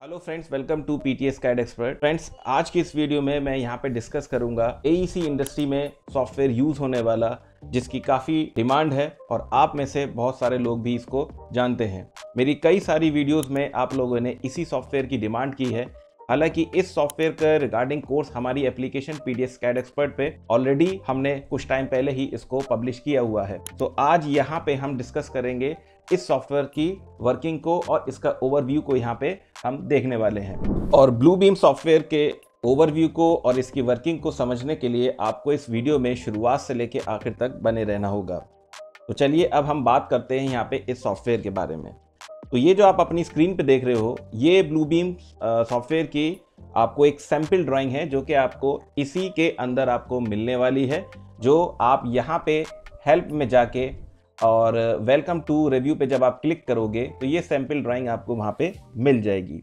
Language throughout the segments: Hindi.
Hello friends, welcome to PTS CAD expert. Friends, आज की इस वीडियो में मैं यहाँ पे डिस्कस करूंगा एईसी इंडस्ट्री में सॉफ्टवेयर यूज होने वाला, जिसकी काफ़ी डिमांड है और आप में से बहुत सारे लोग भी इसको जानते हैं। मेरी कई सारी वीडियोस में आप लोगों ने इसी सॉफ्टवेयर की डिमांड की है। हालांकि इस सॉफ्टवेयर का रिगार्डिंग कोर्स हमारी एप्लीकेशन पीटीएस कैड एक्सपर्ट पे ऑलरेडी हमने कुछ टाइम पहले ही इसको पब्लिश किया हुआ है। तो आज यहाँ पे हम डिस्कस करेंगे इस सॉफ्टवेयर की वर्किंग को और इसका ओवरव्यू को यहाँ पे हम देखने वाले हैं। और ब्लूबीम सॉफ्टवेयर के ओवरव्यू को और इसकी वर्किंग को समझने के लिए आपको इस वीडियो में शुरुआत से लेकर आखिर तक बने रहना होगा। तो चलिए अब हम बात करते हैं यहाँ पे इस सॉफ्टवेयर के बारे में। तो ये जो आप अपनी स्क्रीन पे देख रहे हो, ये ब्लूबीम सॉफ्टवेयर की आपको एक सैंपल ड्राइंग है जो कि आपको इसी के अंदर आपको मिलने वाली है, जो आप यहाँ पे हेल्प में जाके और वेलकम टू रिव्यू पे जब आप क्लिक करोगे तो ये सैंपल ड्राइंग आपको वहाँ पे मिल जाएगी।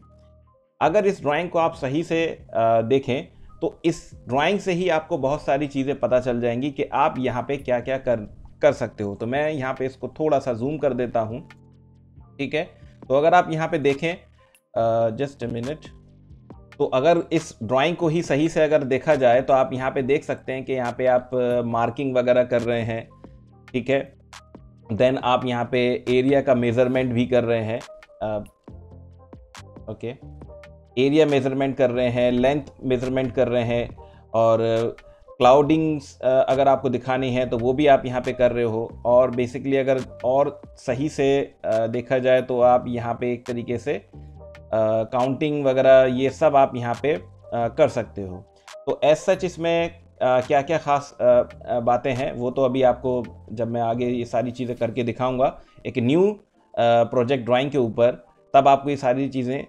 अगर इस ड्राइंग को आप सही से देखें तो इस ड्राइंग से ही आपको बहुत सारी चीज़ें पता चल जाएंगी कि आप यहाँ पे क्या क्या कर सकते हो। तो मैं यहाँ पे इसको थोड़ा सा जूम कर देता हूँ, ठीक है। तो अगर आप यहाँ पे देखें, जस्ट अ मिनट, तो अगर इस ड्राइंग को ही सही से अगर देखा जाए तो आप यहाँ पे देख सकते हैं कि यहाँ पे आप मार्किंग वगैरह कर रहे हैं, ठीक है। देन आप यहाँ पे एरिया का मेजरमेंट भी कर रहे हैं, ओके, एरिया मेजरमेंट कर रहे हैं, लेंथ मेजरमेंट कर रहे हैं, और क्लाउडिंग्स अगर आपको दिखानी है तो वो भी आप यहाँ पे कर रहे हो। और बेसिकली अगर और सही से देखा जाए तो आप यहाँ पे एक तरीके से काउंटिंग वगैरह ये सब आप यहाँ पे कर सकते हो। तो एज सच इसमें क्या क्या ख़ास बातें हैं वो तो अभी आपको जब मैं आगे ये सारी चीज़ें करके दिखाऊंगा एक न्यू प्रोजेक्ट ड्राइंग के ऊपर, तब आपको ये सारी चीज़ें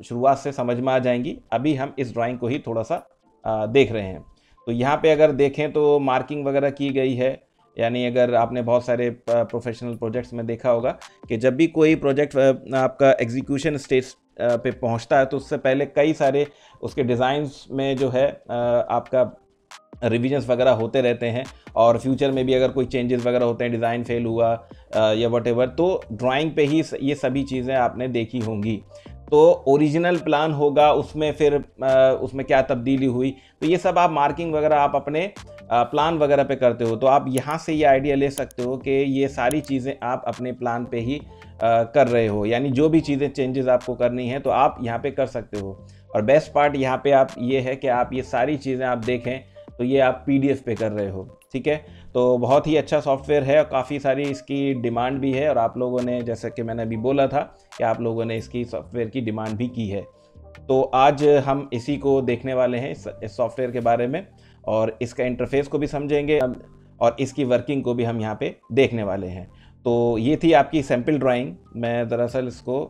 शुरुआत से समझ में आ जाएंगी। अभी हम इस ड्राइंग को ही थोड़ा सा देख रहे हैं। तो यहाँ पे अगर देखें तो मार्किंग वगैरह की गई है, यानी अगर आपने बहुत सारे प्रोफेशनल प्रोजेक्ट्स में देखा होगा कि जब भी कोई प्रोजेक्ट आपका एग्जीक्यूशन स्टेज पे पहुँचता है तो उससे पहले कई सारे उसके डिज़ाइंस में जो है आपका रिविजन्स वगैरह होते रहते हैं, और फ्यूचर में भी अगर कोई चेंजेस वगैरह होते हैं, डिज़ाइन फेल हुआ या वटेवर, तो ड्राइंग पे ही ये सभी चीज़ें आपने देखी होंगी। तो ओरिजिनल प्लान होगा, उसमें फिर उसमें क्या तब्दीली हुई, तो ये सब आप मार्किंग वगैरह आप अपने प्लान वगैरह पे करते हो। तो आप यहाँ से ये आइडिया ले सकते हो कि ये सारी चीज़ें आप अपने प्लान पे ही कर रहे हो, यानी जो भी चीज़ें चेंजेस आपको करनी है तो आप यहाँ पे कर सकते हो। और बेस्ट पार्ट यहाँ पे आप ये है कि आप ये सारी चीज़ें आप देखें तो ये आप पीडीएफ पे कर रहे हो, ठीक है। तो बहुत ही अच्छा सॉफ्टवेयर है और काफ़ी सारी इसकी डिमांड भी है, और आप लोगों ने, जैसा कि मैंने अभी बोला था कि आप लोगों ने इसकी सॉफ्टवेयर की डिमांड भी की है। तो आज हम इसी को देखने वाले हैं, इस सॉफ्टवेयर के बारे में, और इसका इंटरफेस को भी समझेंगे और इसकी वर्किंग को भी हम यहाँ पे देखने वाले हैं। तो ये थी आपकी सैम्पल ड्राइंग। मैं दरअसल इसको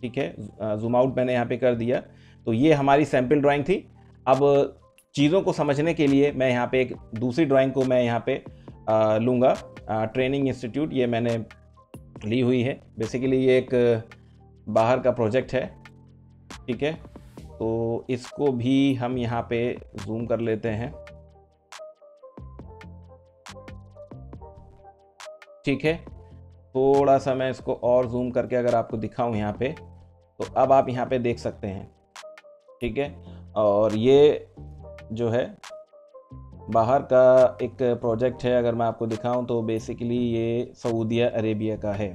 ठीक है जूम आउट मैंने यहाँ पे कर दिया। तो ये हमारी सैम्पल ड्राइंग थी। अब चीज़ों को समझने के लिए मैं यहाँ पे एक दूसरी ड्राइंग को मैं यहाँ पे लूँगा। ट्रेनिंग इंस्टीट्यूट ये मैंने ली हुई है। बेसिकली ये एक बाहर का प्रोजेक्ट है, ठीक है। तो इसको भी हम यहाँ पे जूम कर लेते हैं, ठीक है। थोड़ा सा मैं इसको और जूम करके अगर आपको दिखाऊं यहाँ पे, तो अब आप यहाँ पे देख सकते हैं, ठीक है। और ये जो है बाहर का एक प्रोजेक्ट है, अगर मैं आपको दिखाऊं तो बेसिकली ये सऊदी अरेबिया का है।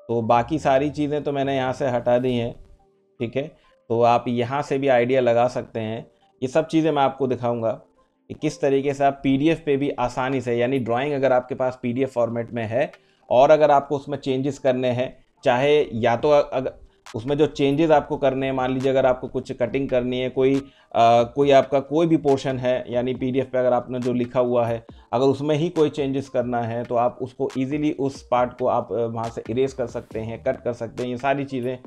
तो बाकी सारी चीज़ें तो मैंने यहाँ से हटा दी हैं, ठीक है। तो आप यहाँ से भी आइडिया लगा सकते हैं। ये सब चीज़ें मैं आपको दिखाऊंगा कि किस तरीके से आप पीडीएफ पे भी आसानी से, यानी ड्राइंग अगर आपके पास पीडीएफ फॉर्मेट में है और अगर आपको उसमें चेंजेस करने हैं, चाहे या तो अगर उसमें जो चेंजेस आपको करने हैं, मान लीजिए अगर आपको कुछ कटिंग करनी है, कोई आपका कोई भी पोर्शन है, यानी पीडीएफ पे अगर आपने जो लिखा हुआ है अगर उसमें ही कोई चेंजेस करना है तो आप उसको इजीली उस पार्ट को आप वहाँ से इरेज कर सकते हैं, कट कर सकते हैं, ये सारी चीज़ें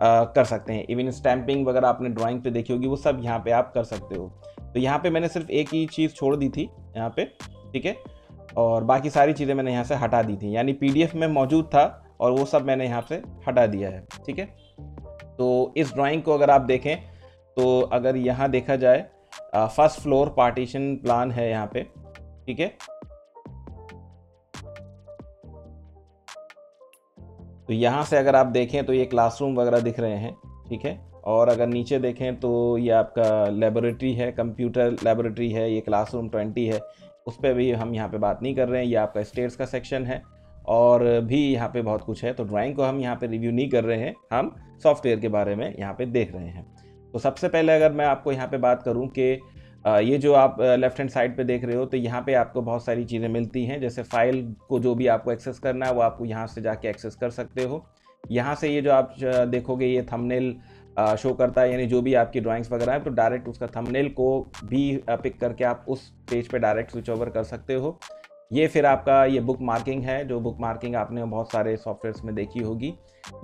कर सकते हैं। इवन स्टैंपिंग वगैरह आपने ड्राइंग पे देखी होगी, वो सब यहाँ पे आप कर सकते हो। तो यहाँ पे मैंने सिर्फ एक ही चीज़ छोड़ दी थी यहाँ पे, ठीक है, और बाकी सारी चीज़ें मैंने यहाँ से हटा दी थी, यानी पीडीएफ में मौजूद था और वो सब मैंने यहाँ से हटा दिया है, ठीक है। तो इस ड्राइंग को अगर आप देखें तो अगर यहाँ देखा जाए, फर्स्ट फ्लोर पार्टीशन प्लान है यहाँ पे, ठीक है। तो यहाँ से अगर आप देखें तो ये क्लासरूम वगैरह दिख रहे हैं, ठीक है। और अगर नीचे देखें तो ये आपका लेबोरेटरी है, कंप्यूटर लेबोरेटरी है, ये क्लासरूम 20 है, उस पर भी हम यहाँ पे बात नहीं कर रहे हैं। ये आपका स्टेट्स का सेक्शन है और भी यहाँ पे बहुत कुछ है। तो ड्राइंग को हम यहाँ पे रिव्यू नहीं कर रहे हैं, हम सॉफ्टवेयर के बारे में यहाँ पे देख रहे हैं। तो सबसे पहले अगर मैं आपको यहाँ पे बात करूँ कि ये जो आप लेफ्ट हैंड साइड पे देख रहे हो, तो यहाँ पे आपको बहुत सारी चीज़ें मिलती हैं। जैसे फाइल को जो भी आपको एक्सेस करना है वो आपको यहाँ से जाके एक्सेस कर सकते हो। यहाँ से ये जो आप देखोगे ये थंबनेल शो करता है, यानी जो भी आपकी ड्राइंग्स वगैरह है तो डायरेक्ट उसका थंबनेल को भी पिक करके आप उस पेज पे डायरेक्ट स्विच ओवर कर सकते हो। ये फिर आपका ये बुक मार्किंग है, जो बुक मार्किंग आपने बहुत सारे सॉफ्टवेयर्स में देखी होगी।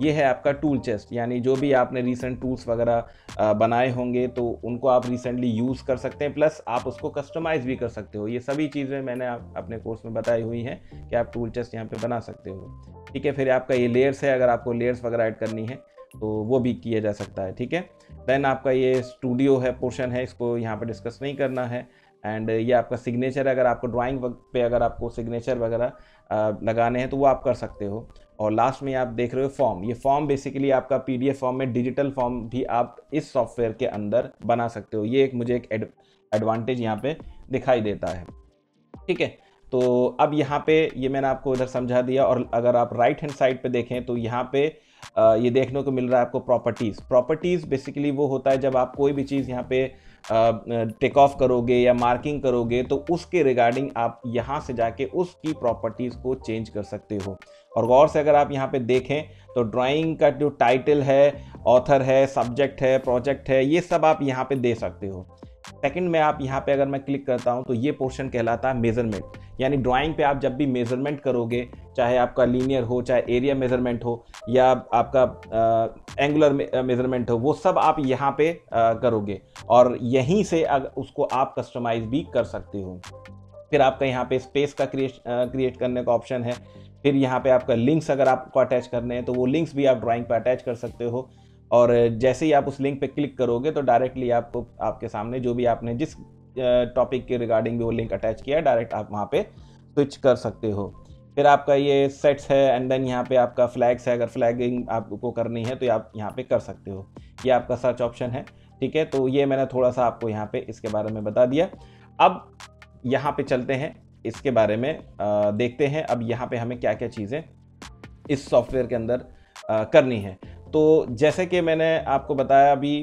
ये है आपका टूल चेस्ट, यानी जो भी आपने रिसेंट टूल्स वगैरह बनाए होंगे तो उनको आप रिसेंटली यूज़ कर सकते हैं, प्लस आप उसको कस्टमाइज़ भी कर सकते हो। ये सभी चीज़ें मैंने अपने कोर्स में बताई हुई हैं कि आप टूल चेस्ट यहाँ पे बना सकते हो। ठीक है, फिर आपका ये लेयर्स है, अगर आपको लेयर्स वगैरह ऐड करनी है तो वो भी किया जा सकता है। ठीक है, देन आपका ये स्टूडियो है पोर्शन है, इसको यहाँ पे डिस्कस नहीं करना है। एंड ये आपका सिग्नेचर है, अगर आपको ड्राइंग पे अगर आपको सिग्नेचर वगैरह लगाने हैं तो वो आप कर सकते हो। और लास्ट में आप देख रहे हो फॉर्म, ये फॉर्म बेसिकली आपका पीडीएफ फॉर्म में डिजिटल फॉर्म भी आप इस सॉफ्टवेयर के अंदर बना सकते हो। ये एक मुझे एक एडवांटेज यहाँ पे दिखाई देता है। ठीक है, तो अब यहाँ पे ये मैंने आपको इधर समझा दिया। और अगर आप राइट हैंड साइड पे देखें तो यहाँ पे ये देखने को मिल रहा है आपको प्रॉपर्टीज़ बेसिकली वो होता है जब आप कोई भी चीज़ यहाँ पे टेक ऑफ करोगे या मार्किंग करोगे तो उसके रिगार्डिंग आप यहाँ से जाके उसकी प्रॉपर्टीज़ को चेंज कर सकते हो। और गौर से अगर आप यहाँ पे देखें तो ड्राइंग का जो टाइटल है, ऑथर है, सब्जेक्ट है, प्रोजेक्ट है, ये सब आप यहाँ पे दे सकते हो। सेकंड में आप यहाँ पे अगर मैं क्लिक करता हूँ तो ये पोर्शन कहलाता है मेजरमेंट, यानी ड्राइंग पे आप जब भी मेजरमेंट करोगे, चाहे आपका लीनियर हो, चाहे एरिया मेजरमेंट हो या आपका एंगुलर मेजरमेंट हो, वो सब आप यहाँ पे करोगे और यहीं से उसको आप कस्टमाइज भी कर सकते हो। फिर आपका यहाँ पे स्पेस का क्रिएट करने का ऑप्शन है। फिर यहाँ पे आपका लिंक्स अगर आपको अटैच करने हैं तो वो लिंक्स भी आप ड्राइंग पे अटैच कर सकते हो। और जैसे ही आप उस लिंक पे क्लिक करोगे तो डायरेक्टली आपको आपके सामने जो भी आपने जिस टॉपिक के रिगार्डिंग भी वो लिंक अटैच किया है डायरेक्ट आप वहाँ पे स्विच कर सकते हो। फिर आपका ये सेट्स है एंड देन यहाँ पे आपका फ्लैग्स है, अगर फ्लैगिंग आपको करनी है तो आप यहाँ पे कर सकते हो। ये आपका सर्च ऑप्शन है। ठीक है, तो ये मैंने थोड़ा सा आपको यहाँ पे इसके बारे में बता दिया। अब यहाँ पे चलते हैं, इसके बारे में देखते हैं अब यहाँ पे हमें क्या क्या चीज़ें इस सॉफ्टवेयर के अंदर करनी है। तो जैसे कि मैंने आपको बताया अभी,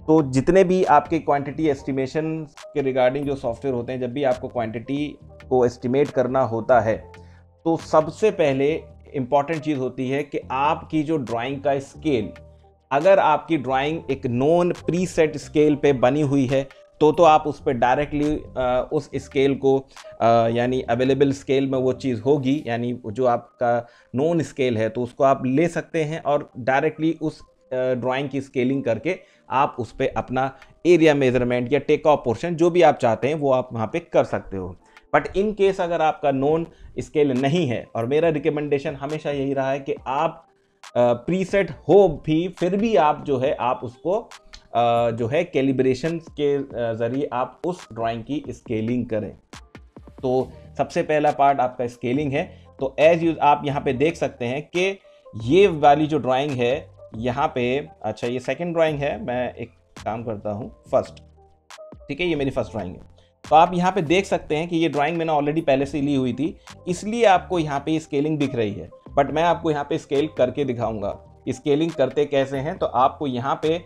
तो जितने भी आपके क्वांटिटी एस्टिमेशन के रिगार्डिंग जो सॉफ्टवेयर होते हैं, जब भी आपको क्वांटिटी को एस्टिमेट करना होता है तो सबसे पहले इम्पॉर्टेंट चीज़ होती है कि आपकी जो ड्राइंग का स्केल, अगर आपकी ड्राइंग एक नॉन प्रीसेट स्केल पे बनी हुई है तो आप उस पर डायरेक्टली उस स्केल को यानी अवेलेबल स्केल में वो चीज़ होगी, यानी जो आपका नॉन स्केल है तो उसको आप ले सकते हैं और डायरेक्टली उस ड्राइंग की स्केलिंग करके आप उस पर अपना एरिया मेजरमेंट या टेक ऑफ पोर्शन जो भी आप चाहते हैं वो आप वहाँ पे कर सकते हो। बट इन केस अगर आपका नॉन स्केल नहीं है, और मेरा रिकमेंडेशन हमेशा यही रहा है कि आप प्रीसेट हो भी फिर भी आप जो है आप उसको जो है कैलिब्रेशन के ज़रिए आप उस ड्राइंग की स्केलिंग करें। तो सबसे पहला पार्ट आपका स्केलिंग है। तो एज यूज आप यहाँ पे देख सकते हैं कि ये वाली जो ड्राइंग है यहाँ पे, अच्छा ये सेकंड ड्राइंग है, मैं एक काम करता हूँ फर्स्ट। ठीक है, ये मेरी फर्स्ट ड्राइंग है। तो आप यहाँ पे देख सकते हैं कि ये ड्राइंग मैंने ऑलरेडी पहले से ली हुई थी, इसलिए आपको यहाँ पे स्केलिंग दिख रही है। बट मैं आपको यहाँ पे स्केल करके दिखाऊंगा। स्केलिंग करते कैसे हैं, तो आपको यहाँ पे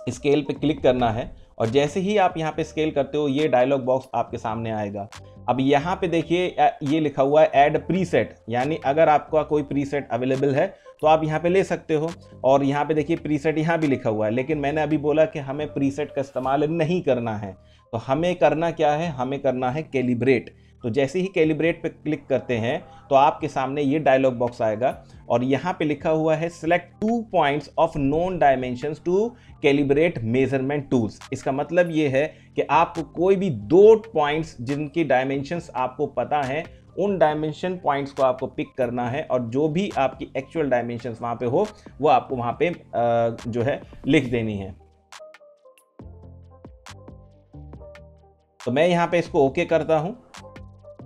स्केल पे क्लिक करना है और जैसे ही आप यहाँ पे स्केल करते हो ये डायलॉग बॉक्स आपके सामने आएगा। अब यहाँ पे देखिए ये लिखा हुआ है ऐड प्रीसेट, यानी अगर आपका कोई प्रीसेट अवेलेबल है तो आप यहाँ पे ले सकते हो। और यहाँ पे देखिए प्रीसेट यहाँ भी लिखा हुआ है, लेकिन मैंने अभी बोला कि हमें प्रीसेट का इस्तेमाल नहीं करना है। तो हमें करना क्या है, हमें करना है कैलिब्रेट। तो जैसे ही कैलिब्रेट पे क्लिक करते हैं तो आपके सामने ये डायलॉग बॉक्स आएगा और यहाँ पे लिखा हुआ है select 2 points of known dimensions to calibrate measurement tools. इसका मतलब ये है कि आपको कोई भी 2 पॉइंट्स जिनकी डायमेंशंस आपको पता है उन डायमेंशन पॉइंट्स को आपको पिक करना है और जो भी आपकी एक्चुअल डायमेंशंस वहाँ पे हो वो आपको वहाँ पे जो है लिख देनी है। तो मैं यहाँ पे इसको ओके करता हूँ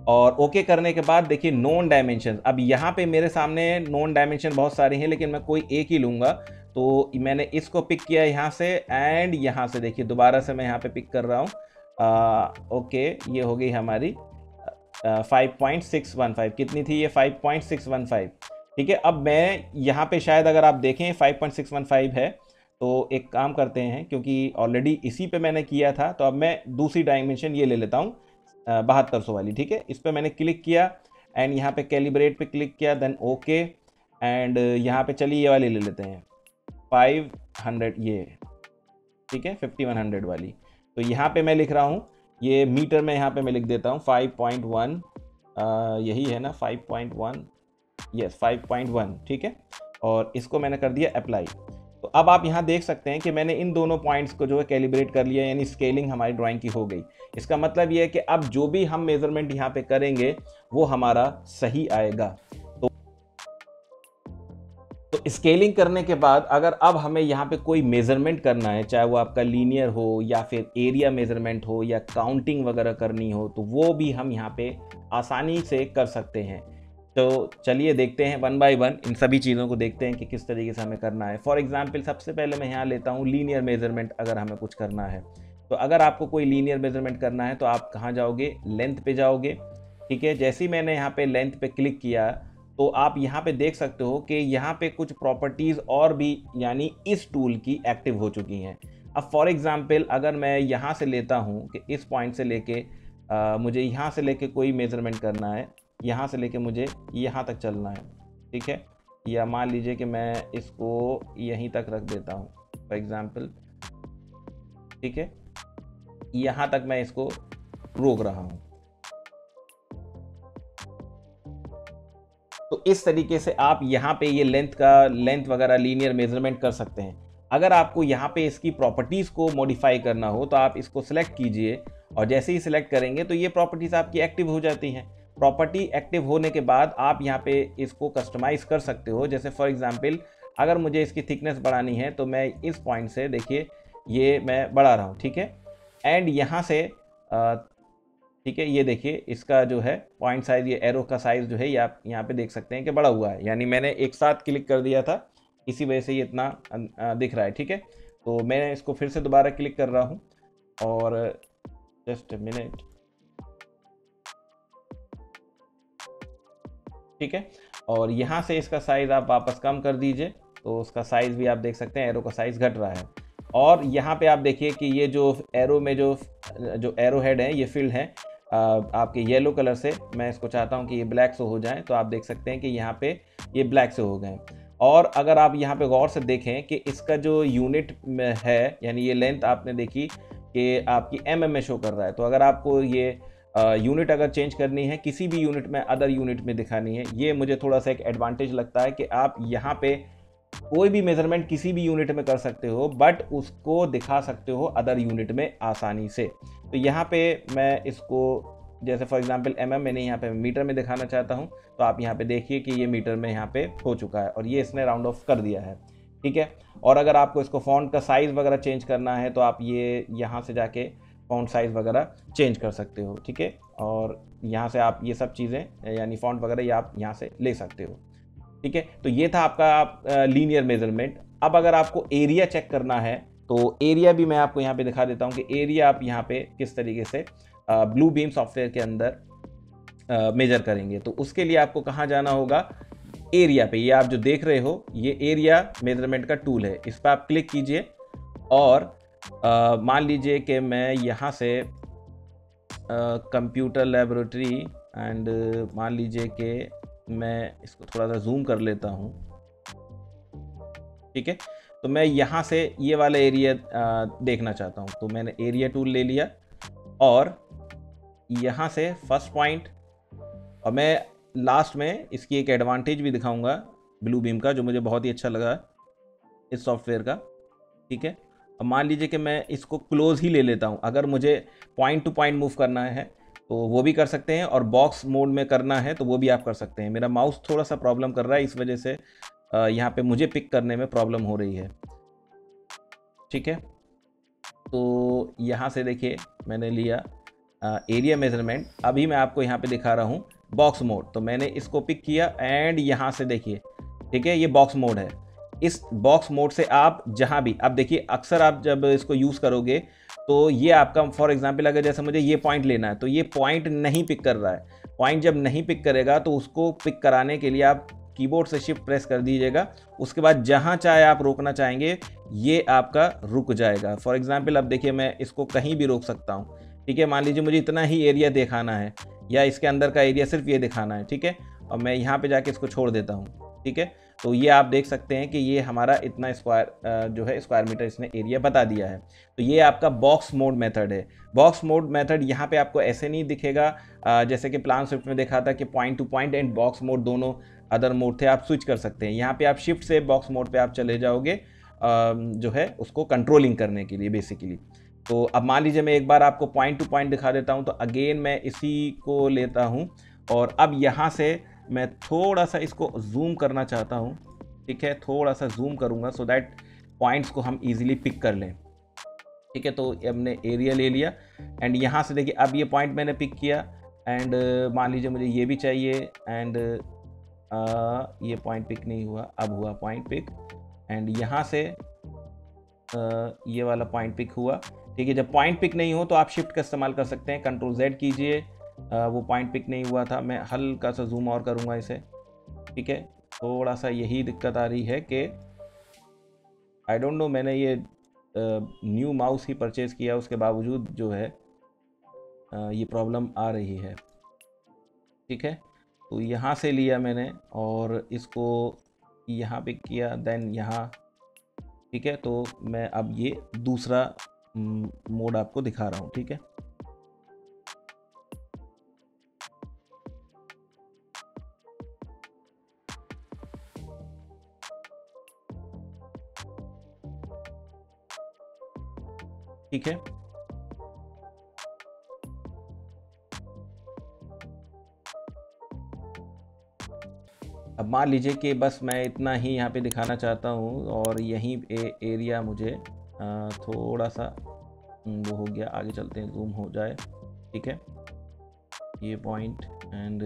और ओके करने के बाद देखिए नॉन डायमेंशन। अब यहाँ पे मेरे सामने नॉन डायमेंशन बहुत सारे हैं लेकिन मैं कोई एक ही लूँगा। तो मैंने इसको पिक किया यहाँ से, एंड यहाँ से देखिए दोबारा से मैं यहाँ पे पिक कर रहा हूँ। ओके, ये हो गई हमारी 5.615। कितनी थी ये? 5.615। ठीक है, अब मैं यहाँ पे शायद अगर आप देखें 5.615 है, तो एक काम करते हैं, क्योंकि ऑलरेडी इसी पे मैंने किया था, तो अब मैं दूसरी डायमेंशन ये ले लेता हूँ 7200 वाली। ठीक है, इस पर मैंने क्लिक किया एंड यहाँ पे कैलिब्रेट पे क्लिक किया, देन ओके, एंड यहाँ पे चलिए ये वाली ले लेते हैं 500 ये। ठीक है, 5100 वाली। तो यहाँ पे मैं लिख रहा हूँ, ये मीटर में यहाँ पे मैं लिख देता हूँ 5.1, यही है ना 5.1, यस 5.1। ठीक है, और इसको मैंने कर दिया अप्लाई। तो अब आप यहाँ देख सकते हैं कि मैंने इन दोनों पॉइंट्स को जो है कैलिब्रेट कर लिया, यानी स्केलिंग हमारी ड्राइंग की हो गई। इसका मतलब ये है कि अब जो भी हम मेजरमेंट यहाँ पे करेंगे वो हमारा सही आएगा। तो स्केलिंग करने के बाद अगर अब हमें यहाँ पे कोई मेजरमेंट करना है, चाहे वो आपका लीनियर हो या फिर एरिया मेजरमेंट हो या काउंटिंग वगैरह करनी हो, तो वो भी हम यहाँ पे आसानी से कर सकते हैं। तो चलिए देखते हैं वन बाय वन, इन सभी चीज़ों को देखते हैं कि किस तरीके से हमें करना है। फॉर एग्जांपल सबसे पहले मैं यहाँ लेता हूँ लीनियर मेजरमेंट। अगर हमें कुछ करना है, तो अगर आपको कोई लीनियर मेजरमेंट करना है तो आप कहाँ जाओगे? लेंथ पे जाओगे। ठीक है, जैसे ही मैंने यहाँ पे लेंथ पे क्लिक किया, तो आप यहाँ पे देख सकते हो कि यहाँ पे कुछ प्रॉपर्टीज़ और भी यानी इस टूल की एक्टिव हो चुकी हैं। अब फॉर एग्जांपल अगर मैं यहाँ से लेता हूँ कि इस पॉइंट से लेके मुझे यहाँ से लेके कोई मेजरमेंट करना है, यहाँ से लेके मुझे यहाँ तक चलना है। ठीक है, या मान लीजिए कि मैं इसको यहीं तक रख देता हूँ फॉर एग्जांपल। ठीक है, यहाँ तक मैं इसको रोक रहा हूँ। तो इस तरीके से आप यहाँ पे ये लेंथ वगैरह लीनियर मेजरमेंट कर सकते हैं। अगर आपको यहाँ पे इसकी प्रॉपर्टीज़ को मॉडिफाई करना हो तो आप इसको सिलेक्ट कीजिए, और जैसे ही सिलेक्ट करेंगे तो ये प्रॉपर्टीज़ आपकी एक्टिव हो जाती हैं। प्रॉपर्टी एक्टिव होने के बाद आप यहाँ पे इसको कस्टमाइज़ कर सकते हो। जैसे फॉर एग्जांपल अगर मुझे इसकी थिकनेस बढ़ानी है तो मैं इस पॉइंट से देखिए ये मैं बढ़ा रहा हूँ। ठीक है, एंड यहाँ से ठीक है, ये देखिए इसका जो है पॉइंट साइज, ये एरो का साइज जो है ये आप यहाँ पे देख सकते हैं कि बढ़ा हुआ है, यानी मैंने एक साथ क्लिक कर दिया था, इसी वजह से ये इतना दिख रहा है। ठीक है, तो मैं इसको फिर से दोबारा क्लिक कर रहा हूँ, और जस्ट अ मिनट। ठीक है, और यहाँ से इसका साइज आप वापस कम कर दीजिए, तो उसका साइज भी आप देख सकते हैं, एरो का साइज घट रहा है। और यहाँ पे आप देखिए कि ये जो एरो में जो एरो हेड है ये फिल्ड है आपके येलो कलर से। मैं इसको चाहता हूँ कि ये ब्लैक से हो जाए, तो आप देख सकते हैं कि यहाँ पे ये ब्लैक से हो गए। और अगर आप यहाँ पे गौर से देखें कि इसका जो यूनिट है, यानी ये लेंथ आपने देखी कि आपकी mm में शो कर रहा है। तो अगर आपको ये यूनिट अगर चेंज करनी है, किसी भी यूनिट में अदर यूनिट में दिखानी है, ये मुझे थोड़ा सा एक एडवांटेज लगता है कि आप यहाँ पे कोई भी मेजरमेंट किसी भी यूनिट में कर सकते हो, बट उसको दिखा सकते हो अदर यूनिट में आसानी से। तो यहाँ पे मैं इसको जैसे फॉर एग्जांपल मैंने यहाँ पे मीटर में दिखाना चाहता हूँ, तो आप यहाँ पे देखिए कि ये मीटर में यहाँ पे हो चुका है, और ये इसने राउंड ऑफ कर दिया है। ठीक है, और अगर आपको इसको फॉन्ट का साइज़ वगैरह चेंज करना है तो आप ये यहाँ से जाके फॉन्ट साइज़ वगैरह चेंज कर सकते हो। ठीक है, और यहाँ से आप ये सब चीज़ें यानी फॉन्ट वगैरह ये आप यहाँ से ले सकते हो। ठीक है, तो ये था आपका लीनियर मेजरमेंट। अब अगर आपको एरिया चेक करना है तो एरिया भी मैं आपको यहाँ पे दिखा देता हूँ कि एरिया आप यहाँ पे किस तरीके से ब्लू बीम सॉफ्टवेयर के अंदर मेजर करेंगे। तो उसके लिए आपको कहाँ जाना होगा? एरिया पे। ये आप जो देख रहे हो ये एरिया मेजरमेंट का टूल है, इस पर आप क्लिक कीजिए, और मान लीजिए कि मैं यहाँ से कंप्यूटर लेबोरेटरी एंड मान लीजिए कि मैं इसको थोड़ा सा जूम कर लेता हूँ। ठीक है, तो मैं यहाँ से ये वाला एरिया देखना चाहता हूँ, तो मैंने एरिया टूल ले लिया, और यहाँ से फर्स्ट पॉइंट, और मैं लास्ट में इसकी एक एडवांटेज भी दिखाऊंगा ब्लू बीम का, जो मुझे बहुत ही अच्छा लगा इस सॉफ्टवेयर का। ठीक है, अब मान लीजिए कि मैं इसको क्लोज ही ले लेता हूँ। अगर मुझे पॉइंट टू पॉइंट मूव करना है तो वो भी कर सकते हैं, और बॉक्स मोड में करना है तो वो भी आप कर सकते हैं। मेरा माउस थोड़ा सा प्रॉब्लम कर रहा है, इस वजह से यहाँ पे मुझे पिक करने में प्रॉब्लम हो रही है। ठीक है, तो यहाँ से देखिए मैंने लिया एरिया मेजरमेंट। अभी मैं आपको यहाँ पे दिखा रहा हूँ बॉक्स मोड, तो मैंने इसको पिक किया एंड यहाँ से देखिए, ठीक है, ये बॉक्स मोड है। इस बॉक्स मोड से आप जहाँ भी, अब देखिए अक्सर आप जब इसको यूज़ करोगे तो ये आपका फॉर एग्जांपल अगर जैसे मुझे ये पॉइंट लेना है तो ये पॉइंट नहीं पिक कर रहा है। पॉइंट जब नहीं पिक करेगा तो उसको पिक कराने के लिए आप कीबोर्ड से शिफ्ट प्रेस कर दीजिएगा। उसके बाद जहाँ चाहे आप रोकना चाहेंगे ये आपका रुक जाएगा। फॉर एग्जांपल अब देखिए मैं इसको कहीं भी रोक सकता हूँ, ठीक है। मान लीजिए मुझे इतना ही एरिया दिखाना है या इसके अंदर का एरिया सिर्फ ये दिखाना है, ठीक है। और मैं यहाँ पे जाके इसको छोड़ देता हूँ, ठीक है। तो ये आप देख सकते हैं कि ये हमारा इतना स्क्वायर जो है स्क्वायर मीटर इसने एरिया बता दिया है। तो ये आपका बॉक्स मोड मेथड है। बॉक्स मोड मेथड यहाँ पे आपको ऐसे नहीं दिखेगा जैसे कि प्लान स्विफ्ट में देखा था कि point two point and box mode दोनों अदर मोड थे, आप स्विच कर सकते हैं। यहाँ पे आप शिफ्ट से बॉक्स मोड पे आप चले जाओगे जो है उसको कंट्रोलिंग करने के लिए बेसिकली। तो अब मान लीजिए मैं एक बार आपको पॉइंट टू पॉइंट दिखा देता हूँ। तो अगेन मैं इसी को लेता हूँ और अब यहाँ से मैं थोड़ा सा इसको जूम करना चाहता हूँ, ठीक है। थोड़ा सा जूम करूँगा सो दैट पॉइंट्स को हम इजीली पिक कर लें, ठीक है। तो हमने एरिया ले लिया एंड यहाँ से देखिए अब ये पॉइंट मैंने पिक किया एंड मान लीजिए मुझे ये भी चाहिए एंड ये पॉइंट पिक नहीं हुआ, अब हुआ पॉइंट पिक एंड यहाँ से ये वाला पॉइंट पिक हुआ, ठीक है। जब पॉइंट पिक नहीं हो तो आप शिफ्ट का इस्तेमाल कर सकते हैं, कंट्रोल Z कीजिए। वो पॉइंट पिक नहीं हुआ था, मैं हल्का सा जूम और करूँगा इसे, ठीक है। थोड़ा सा यही दिक्कत आ रही है कि आई डोंट नो, मैंने ये न्यू माउस ही परचेज़ किया उसके बावजूद जो है ये प्रॉब्लम आ रही है, ठीक है। तो यहाँ से लिया मैंने और इसको यहाँ पिक किया देन यहाँ, ठीक है। तो मैं अब ये दूसरा मोड आपको दिखा रहा हूँ, ठीक है। ठीक है, अब मान लीजिए कि बस मैं इतना ही यहाँ पे दिखाना चाहता हूँ और यहीं पे एरिया मुझे थोड़ा सा वो हो गया, आगे चलते हैं जूम हो जाए, ठीक है। ये पॉइंट एंड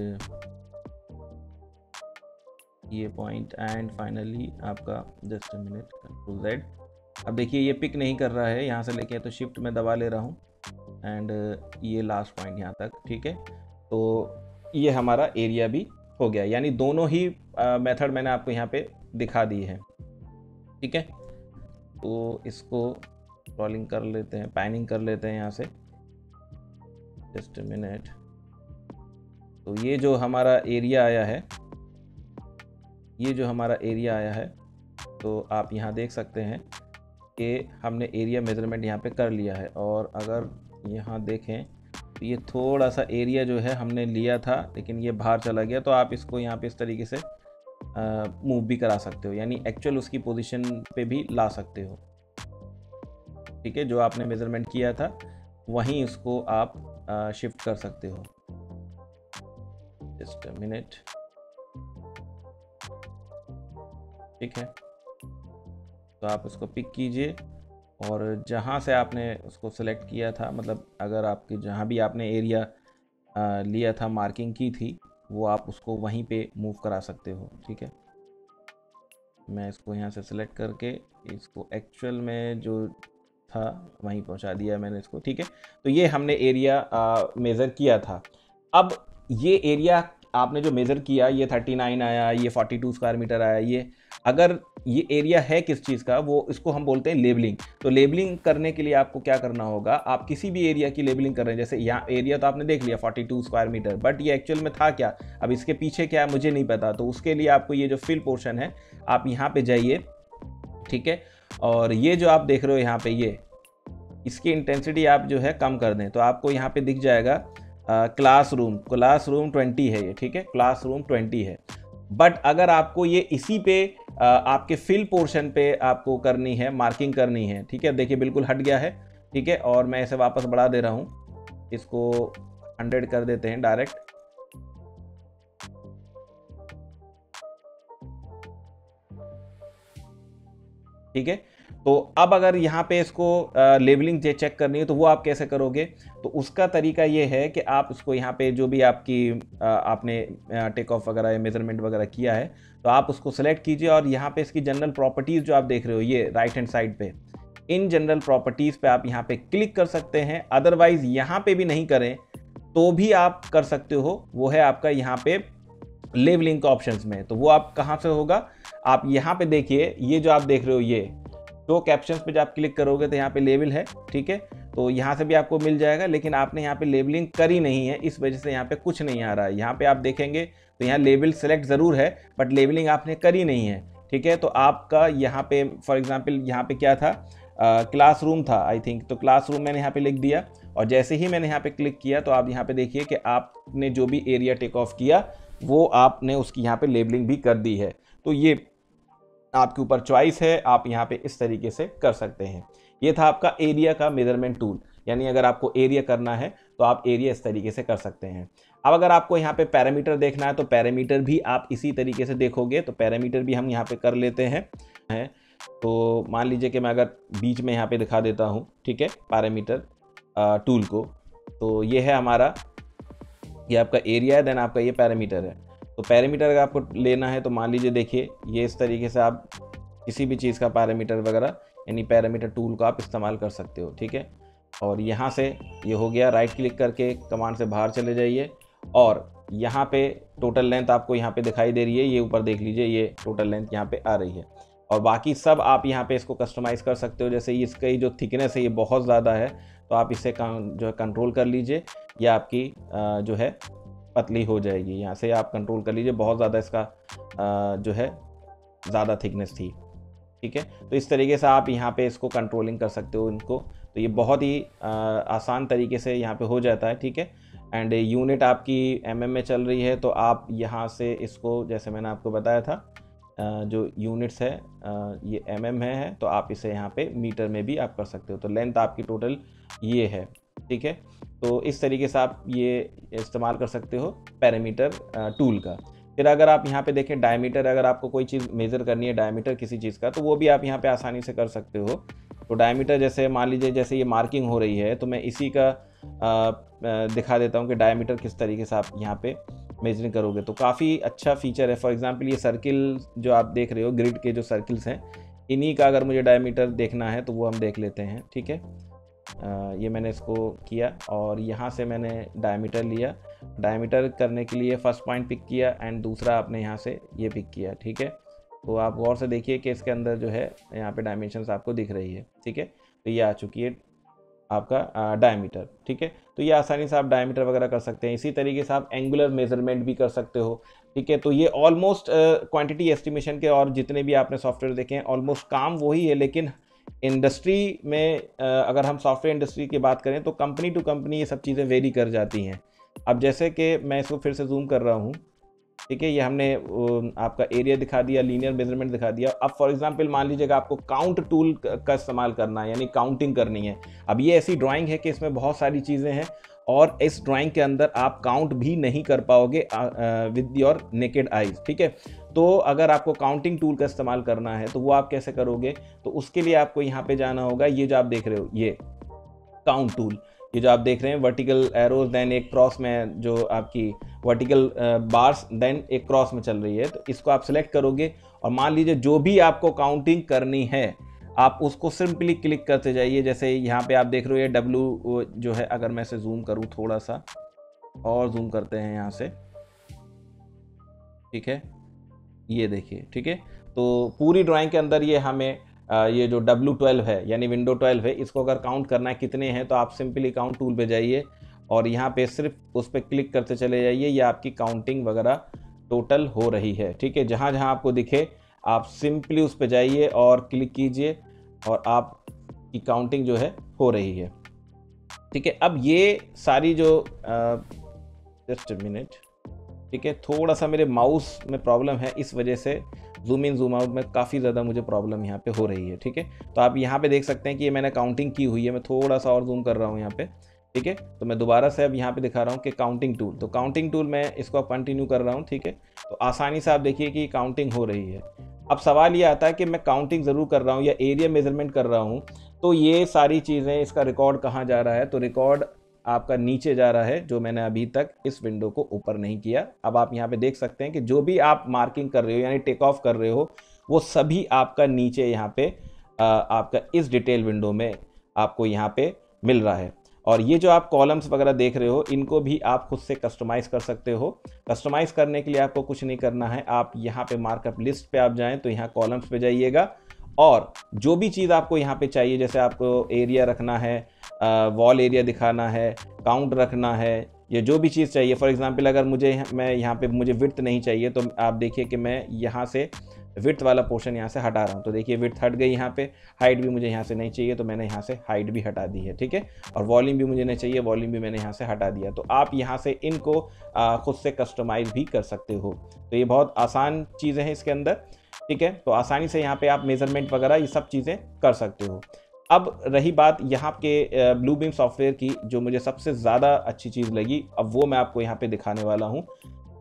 ये पॉइंट एंड फाइनली आपका just a minute, control Z। अब देखिए ये पिक नहीं कर रहा है, यहाँ से लेके तो शिफ्ट में दबा ले रहा हूँ एंड ये लास्ट पॉइंट यहाँ तक, ठीक है। तो ये हमारा एरिया भी हो गया, यानी दोनों ही मेथड मैंने आपको यहाँ पे दिखा दी है, ठीक है। तो इसको स्क्रॉलिंग कर लेते हैं, पैनिंग कर लेते हैं यहाँ से, जस्ट अ मिनट। तो ये जो हमारा एरिया आया है, ये जो हमारा एरिया आया है, तो आप यहाँ देख सकते हैं कि हमने एरिया मेजरमेंट यहाँ पे कर लिया है। और अगर यहाँ देखें तो ये थोड़ा सा एरिया जो है हमने लिया था लेकिन ये बाहर चला गया, तो आप इसको यहाँ पे इस तरीके से मूव भी करा सकते हो, यानी एक्चुअल उसकी पोजीशन पे भी ला सकते हो, ठीक है। जो आपने मेजरमेंट किया था वहीं उसको आप शिफ्ट कर सकते हो। जस्ट अ मिनट, ठीक है। तो आप उसको पिक कीजिए और जहाँ से आपने उसको सेलेक्ट किया था, मतलब अगर आपके जहाँ भी आपने एरिया लिया था, मार्किंग की थी, वो आप उसको वहीं पे मूव करा सकते हो, ठीक है। मैं इसको यहाँ से सेलेक्ट करके इसको एक्चुअल में जो था वहीं पहुँचा दिया मैंने इसको, ठीक है। तो ये हमने एरिया मेज़र किया था। अब ये एरिया आपने जो मेज़र किया, ये 39 आया, ये 42 स्क्वायर मीटर आया, ये अगर ये एरिया है किस चीज़ का, वो इसको हम बोलते हैं लेबलिंग। तो लेबलिंग करने के लिए आपको क्या करना होगा, आप किसी भी एरिया की लेबलिंग कर रहे हैं, जैसे यहाँ एरिया तो आपने देख लिया 42 स्क्वायर मीटर, बट ये एक्चुअल में था क्या, अब इसके पीछे क्या है मुझे नहीं पता। तो उसके लिए आपको ये जो फिल पोर्शन है, आप यहाँ पे जाइए, ठीक है। और ये जो आप देख रहे हो यहाँ पे, ये इसकी इंटेंसिटी आप जो है कम कर दें तो आपको यहाँ पे दिख जाएगा क्लासरूम 20 है ये, ठीक है, क्लासरूम 20 है। बट अगर आपको ये इसी पे आपके फिल पोर्शन पे आपको करनी है, मार्किंग करनी है, ठीक है। देखिए बिल्कुल हट गया है, ठीक है। और मैं इसे वापस बढ़ा दे रहा हूँ, इसको 100 कर देते हैं डायरेक्ट, ठीक है। तो अब अगर यहाँ पे इसको लेबलिंग चेक करनी है तो वो आप कैसे करोगे? तो उसका तरीका ये है कि आप उसको यहाँ पे जो भी आपकी आपने टेक ऑफ वगैरह या मेजरमेंट वगैरह किया है तो आप उसको सेलेक्ट कीजिए और यहाँ पे इसकी जनरल प्रॉपर्टीज़ जो आप देख रहे हो ये राइट हैंड साइड पे, इन जनरल प्रॉपर्टीज़ पे आप यहाँ पे क्लिक कर सकते हैं। अदरवाइज यहाँ पे भी नहीं करें तो भी आप कर सकते हो, वो है आपका यहाँ पे लेबलिंग का ऑप्शंस में। तो वो आप कहाँ से होगा? आप यहाँ पे देखिए, ये जो आप देख रहे हो ये तो कैप्शंस पे जब आप क्लिक करोगे तो यहाँ पे लेबल है, ठीक है। तो यहाँ से भी आपको मिल जाएगा, लेकिन आपने यहाँ पे लेबलिंग करी नहीं है, इस वजह से यहाँ पे कुछ नहीं आ रहा है। यहाँ पे आप देखेंगे तो यहाँ लेबल सेलेक्ट ज़रूर है बट लेबलिंग आपने करी नहीं है, ठीक है। तो आपका यहाँ पे फॉर एग्जाम्पल यहाँ पे क्या था, क्लासरूम था आई थिंक, तो क्लासरूम मैंने यहाँ पे लिख दिया और जैसे ही मैंने यहाँ पे क्लिक किया तो आप यहाँ पे देखिए कि आपने जो भी एरिया टेक ऑफ किया वो आपने उसकी यहाँ पे लेबलिंग भी कर दी है। तो ये आपके ऊपर चॉइस है, आप यहाँ पे इस तरीके से कर सकते हैं। ये था आपका एरिया का मेजरमेंट टूल, यानी अगर आपको एरिया करना है तो आप एरिया इस तरीके से कर सकते हैं। अब अगर आपको यहाँ पे पैरामीटर देखना है तो पैरामीटर भी आप इसी तरीके से देखोगे, तो पैरामीटर भी हम यहाँ पे कर लेते हैं। तो मान लीजिए कि मैं अगर बीच में यहाँ पे दिखा देता हूँ, ठीक है, पैरामीटर टूल को, तो ये है हमारा, ये आपका एरिया है, देन आपका ये पैरामीटर है। तो पैरामीटर अगर आपको लेना है तो मान लीजिए देखिए ये इस तरीके से आप किसी भी चीज़ का पैरामीटर वगैरह यानी पैरामीटर टूल को आप इस्तेमाल कर सकते हो, ठीक है। और यहाँ से ये हो गया, राइट क्लिक करके कमांड से बाहर चले जाइए और यहाँ पे टोटल लेंथ आपको यहाँ पे दिखाई दे रही है, ये ऊपर देख लीजिए, ये टोटल लेंथ यहाँ पे आ रही है। और बाकी सब आप यहाँ पे इसको कस्टमाइज़ कर सकते हो, जैसे इसका जो थिकनेस है ये बहुत ज़्यादा है तो आप इसे जो है कंट्रोल कर लीजिए, या आपकी जो है पतली हो जाएगी, यहाँ से आप कंट्रोल कर लीजिए, बहुत ज़्यादा इसका जो है ज़्यादा थिकनेस थी, ठीक है। तो इस तरीके से आप यहाँ पे इसको कंट्रोलिंग कर सकते हो इनको, तो ये बहुत ही आसान तरीके से यहाँ पे हो जाता है, ठीक है। एंड यूनिट आपकी mm में चल रही है तो आप यहाँ से इसको, जैसे मैंने आपको बताया था, जो यूनिट्स है ये mm में है तो आप इसे यहाँ पे मीटर में भी आप कर सकते हो। तो लेंथ आपकी टोटल ये है, ठीक है। तो इस तरीके से आप ये इस्तेमाल कर सकते हो पैरामीटर टूल का। फिर अगर आप यहाँ पे देखें डायमीटर, अगर आपको कोई चीज़ मेज़र करनी है डायमीटर किसी चीज़ का, तो वो भी आप यहाँ पे आसानी से कर सकते हो। तो डायमीटर जैसे मान लीजिए जैसे ये मार्किंग हो रही है तो मैं इसी का दिखा देता हूँ कि डायमीटर किस तरीके से आप यहाँ पे मेजरिंग करोगे। तो काफ़ी अच्छा फीचर है। फॉर एग्जांपल ये सर्किल जो आप देख रहे हो, ग्रिड के जो सर्किल्स हैं, इन्हीं का अगर मुझे डायमीटर देखना है तो वो हम देख लेते हैं, ठीक है। ये मैंने इसको किया और यहाँ से मैंने डायमीटर लिया। डायमीटर करने के लिए फर्स्ट पॉइंट पिक किया एंड दूसरा आपने यहाँ से ये पिक किया, ठीक है। तो आप गौर से देखिए कि इसके अंदर जो है यहाँ पे डायमेंशंस आपको दिख रही है, ठीक है। तो ये आ चुकी है आपका डायमीटर, ठीक है। तो ये आसानी से आप डायमीटर वगैरह कर सकते हैं। इसी तरीके से आप एंगुलर मेजरमेंट भी कर सकते हो, ठीक है। तो ये ऑलमोस्ट क्वांटिटी एस्टिमेशन के और जितने भी आपने सॉफ्टवेयर देखे हैं ऑलमोस्ट काम वही है, लेकिन इंडस्ट्री में अगर हम सॉफ्टवेयर इंडस्ट्री की बात करें तो कंपनी टू कंपनी ये सब चीज़ें वेरी कर जाती हैं। अब जैसे कि मैं इसको फिर से जूम कर रहा हूँ, ठीक है, ये हमने आपका एरिया दिखा दिया, लीनियर मेजरमेंट दिखा दिया। अब फॉर एग्जांपल मान लीजिएगा आपको काउंट टूल का इस्तेमाल करना है, यानी काउंटिंग करनी है। अब ये ऐसी ड्राइंग है कि इसमें बहुत सारी चीज़ें हैं और इस ड्राइंग के अंदर आप काउंट भी नहीं कर पाओगे विद योर नेकेड आइज, ठीक है। तो अगर आपको काउंटिंग टूल का इस्तेमाल करना है तो वो आप कैसे करोगे? तो उसके लिए आपको यहाँ पे जाना होगा। ये जो आप देख रहे हो ये काउंट टूल, ये जो आप देख रहे हैं वर्टिकल एरोज, देन एक क्रॉस में जो आपकी वर्टिकल बार्स, देन एक क्रॉस में चल रही है, तो इसको आप सिलेक्ट करोगे और मान लीजिए जो भी आपको काउंटिंग करनी है आप उसको सिंपली क्लिक करते जाइए। जैसे यहाँ पे आप देख रहे हो ये W जो है, अगर मैं इसे जूम करूँ थोड़ा सा और जूम करते हैं यहाँ से, ठीक है, ये देखिए, ठीक है। तो पूरी ड्राइंग के अंदर ये हमें ये जो W12 है यानी विंडो 12 है, इसको अगर काउंट करना है कितने हैं तो आप सिंपली काउंट टूल पे जाइए और यहाँ पे सिर्फ उस पर क्लिक करते चले जाइए। ये आपकी काउंटिंग वगैरह टोटल हो रही है, ठीक है। जहाँ जहाँ आपको दिखे आप सिंपली उस पर जाइए और क्लिक कीजिए और आपकी काउंटिंग जो है हो रही है, ठीक है। अब ये सारी जो जस्ट मिनट, ठीक है, थोड़ा सा मेरे माउस में प्रॉब्लम है, इस वजह से जूम इन जूम आउट में काफ़ी ज़्यादा मुझे प्रॉब्लम यहाँ पे हो रही है, ठीक है। तो आप यहाँ पे देख सकते हैं कि ये मैंने काउंटिंग की हुई है। मैं थोड़ा सा और जूम कर रहा हूँ यहाँ पे, ठीक है। तो मैं दोबारा से अब यहाँ पे दिखा रहा हूँ कि काउंटिंग टूल, तो काउंटिंग टूल मैं इसको कंटिन्यू कर रहा हूँ, ठीक है। तो आसानी से आप देखिए कि काउंटिंग हो रही है। अब सवाल ये आता है कि मैं काउंटिंग ज़रूर कर रहा हूँ या एरिया मेजरमेंट कर रहा हूँ, तो ये सारी चीज़ें, इसका रिकॉर्ड कहाँ जा रहा है? तो रिकॉर्ड आपका नीचे जा रहा है, जो मैंने अभी तक इस विंडो को ऊपर नहीं किया। अब आप यहाँ पे देख सकते हैं कि जो भी आप मार्किंग कर रहे हो यानी टेक ऑफ कर रहे हो, वो सभी आपका नीचे यहाँ पे आपका इस डिटेल विंडो में आपको यहाँ पे मिल रहा है। और ये जो आप कॉलम्स वगैरह देख रहे हो, इनको भी आप खुद से कस्टमाइज़ कर सकते हो। कस्टमाइज़ करने के लिए आपको कुछ नहीं करना है, आप यहाँ पे मार्कअप लिस्ट पे आप जाएं तो यहाँ कॉलम्स पे जाइएगा और जो भी चीज़ आपको यहाँ पे चाहिए, जैसे आपको एरिया रखना है, वॉल एरिया दिखाना है, काउंट रखना है, या जो भी चीज़ चाहिए। फॉर एग्जांपल अगर मैं यहाँ पे मुझे विड्थ नहीं चाहिए, तो आप देखिए कि मैं यहाँ से विड्थ वाला पोर्शन यहाँ से हटा रहा हूँ, तो देखिए विड्थ हट गई यहाँ पे। हाइट भी मुझे यहाँ से नहीं चाहिए, तो मैंने यहाँ से हाइट भी हटा दी है, ठीक है। और वॉल्यूम भी मुझे नहीं चाहिए, वॉल्यूम भी मैंने यहाँ से हटा दिया। तो आप यहाँ से इनको खुद से कस्टमाइज भी कर सकते हो। तो ये बहुत आसान चीज़ें हैं इसके अंदर, ठीक है। तो आसानी से यहाँ पे आप मेजरमेंट वगैरह ये सब चीज़ें कर सकते हो। अब रही बात यहाँ के ब्लूबीम सॉफ्टवेयर की, जो मुझे सबसे ज़्यादा अच्छी चीज़ लगी, अब वो मैं आपको यहाँ पे दिखाने वाला हूँ,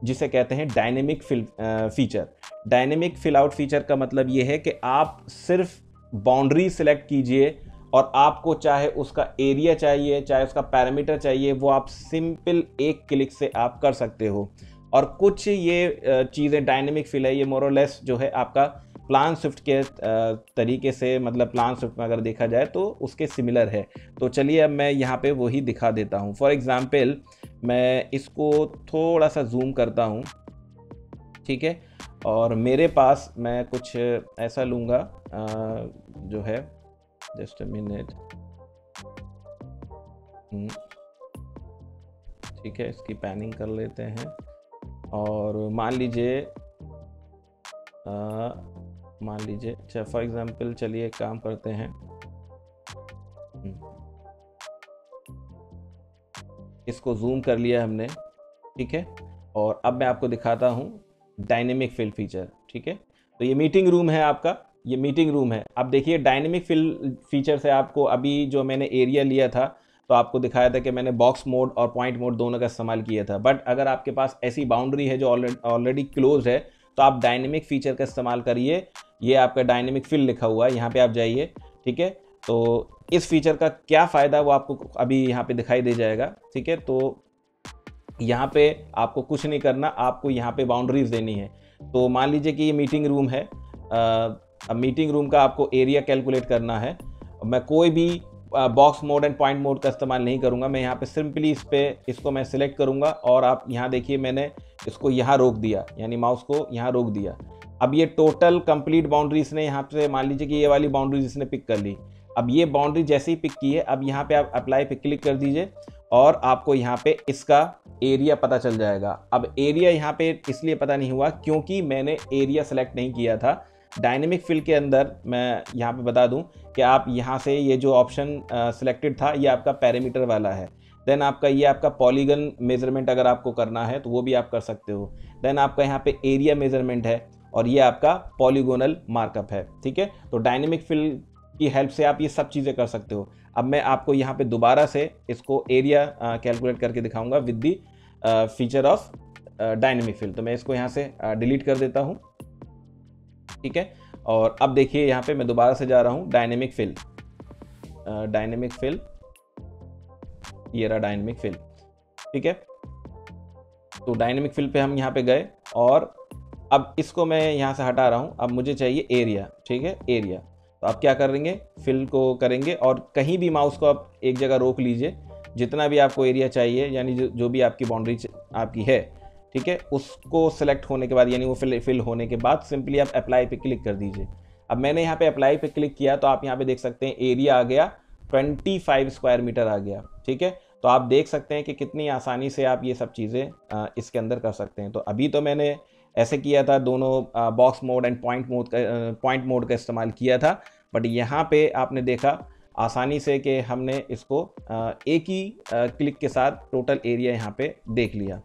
जिसे कहते हैं dynamic fill feature. Dynamic fill out feature का मतलब ये है कि आप सिर्फ बाउंड्री सिलेक्ट कीजिए और आपको चाहे उसका एरिया चाहिए, चाहे उसका पैरामीटर चाहिए, वो आप सिंपल एक क्लिक से आप कर सकते हो। और कुछ ये चीज़ें डायनेमिक फिल है, ये मोर और लेस जो है आपका प्लान स्विफ्ट के तरीके से, मतलब प्लान स्विफ्ट में अगर देखा जाए तो उसके सिमिलर है। तो चलिए अब मैं यहाँ पे वही दिखा देता हूँ। फॉर एग्जांपल मैं इसको थोड़ा सा जूम करता हूँ, ठीक है। और मेरे पास मैं कुछ ऐसा लूँगा जो है, जस्ट अ मिनट, ठीक है, इसकी पैनिंग कर लेते हैं। और मान लीजिए अच्छा फॉर एग्जांपल चलिए एक काम करते हैं, इसको जूम कर लिया हमने, ठीक है। और अब मैं आपको दिखाता हूँ डायनेमिक फिल फीचर, ठीक है। तो ये मीटिंग रूम है आपका, ये मीटिंग रूम है। अब देखिए डायनेमिक फिल फीचर से आपको अभी जो मैंने एरिया लिया था, तो आपको दिखाया था कि मैंने बॉक्स मोड और पॉइंट मोड दोनों का इस्तेमाल किया था। बट अगर आपके पास ऐसी बाउंड्री है जो ऑलरेडी क्लोज है, तो आप डायनेमिक फीचर का इस्तेमाल करिए। ये आपका डायनेमिक फिल लिखा हुआ है, यहाँ पे आप जाइए, ठीक है। तो इस फीचर का क्या फ़ायदा वो आपको अभी यहाँ पे दिखाई दे जाएगा, ठीक है। तो यहाँ पे आपको कुछ नहीं करना, आपको यहाँ पे बाउंड्रीज देनी है। तो मान लीजिए कि ये मीटिंग रूम है, अब मीटिंग रूम का आपको एरिया कैलकुलेट करना है। मैं कोई भी box mode and point mode का इस्तेमाल नहीं करूँगा, मैं यहाँ पे सिंपली इसको मैं सिलेक्ट करूँगा और आप यहाँ देखिए मैंने इसको यहाँ रोक दिया, यानी माउस को यहाँ रोक दिया। अब ये टोटल कंप्लीट बाउंड्री इसने यहाँ से, मान लीजिए कि ये वाली बाउंड्रीज इसने पिक कर ली। अब ये बाउंड्री जैसे ही पिक की है, अब यहाँ पे आप अप्लाई पे क्लिक कर दीजिए और आपको यहाँ पे इसका एरिया पता चल जाएगा। अब एरिया यहाँ पे इसलिए पता नहीं हुआ क्योंकि मैंने एरिया सेलेक्ट नहीं किया था। डायनेमिक फिल के अंदर मैं यहाँ पे बता दूँ कि आप यहाँ से ये जो ऑप्शन सिलेक्टेड था, ये आपका पैरामीटर वाला है। देन आपका ये आपका पॉलीगन मेजरमेंट अगर आपको करना है तो वो भी आप कर सकते हो। देन आपका यहाँ पे एरिया मेजरमेंट है और ये आपका पॉलीगोनल मार्कअप है, ठीक है। तो डायनेमिक फिल की हेल्प से आप ये सब चीज़ें कर सकते हो। अब मैं आपको यहाँ पे दोबारा से इसको एरिया कैलकुलेट करके दिखाऊंगा with the feature of dynamic fill. तो मैं इसको यहाँ से डिलीट कर देता हूँ, ठीक है। और अब देखिए यहाँ पे मैं दोबारा से जा रहा हूँ डायनेमिक फिल, ये रहा डायनेमिक फिल, ठीक है। तो डायनेमिक फिल पे हम यहाँ पे गए और अब इसको मैं यहाँ से हटा रहा हूँ। अब मुझे चाहिए एरिया, ठीक है, एरिया। तो आप क्या करेंगे, फिल को करेंगे और कहीं भी माउस को आप एक जगह रोक लीजिए, जितना भी आपको एरिया चाहिए, यानी जो भी आपकी बाउंड्री आपकी है, ठीक है, उसको सेलेक्ट होने के बाद, यानी वो फिल होने के बाद सिंपली आप अप्लाई पे क्लिक कर दीजिए। अब मैंने यहाँ पे अप्लाई पे क्लिक किया तो आप यहाँ पे देख सकते हैं एरिया आ गया 25 स्क्वायर मीटर आ गया, ठीक है। तो आप देख सकते हैं कि कितनी आसानी से आप ये सब चीज़ें इसके अंदर कर सकते हैं। तो अभी तो मैंने ऐसे किया था, दोनों box mode and point mode का इस्तेमाल किया था। बट यहाँ पे आपने देखा आसानी से कि हमने इसको एक ही क्लिक के साथ टोटल एरिया यहाँ पे देख लिया,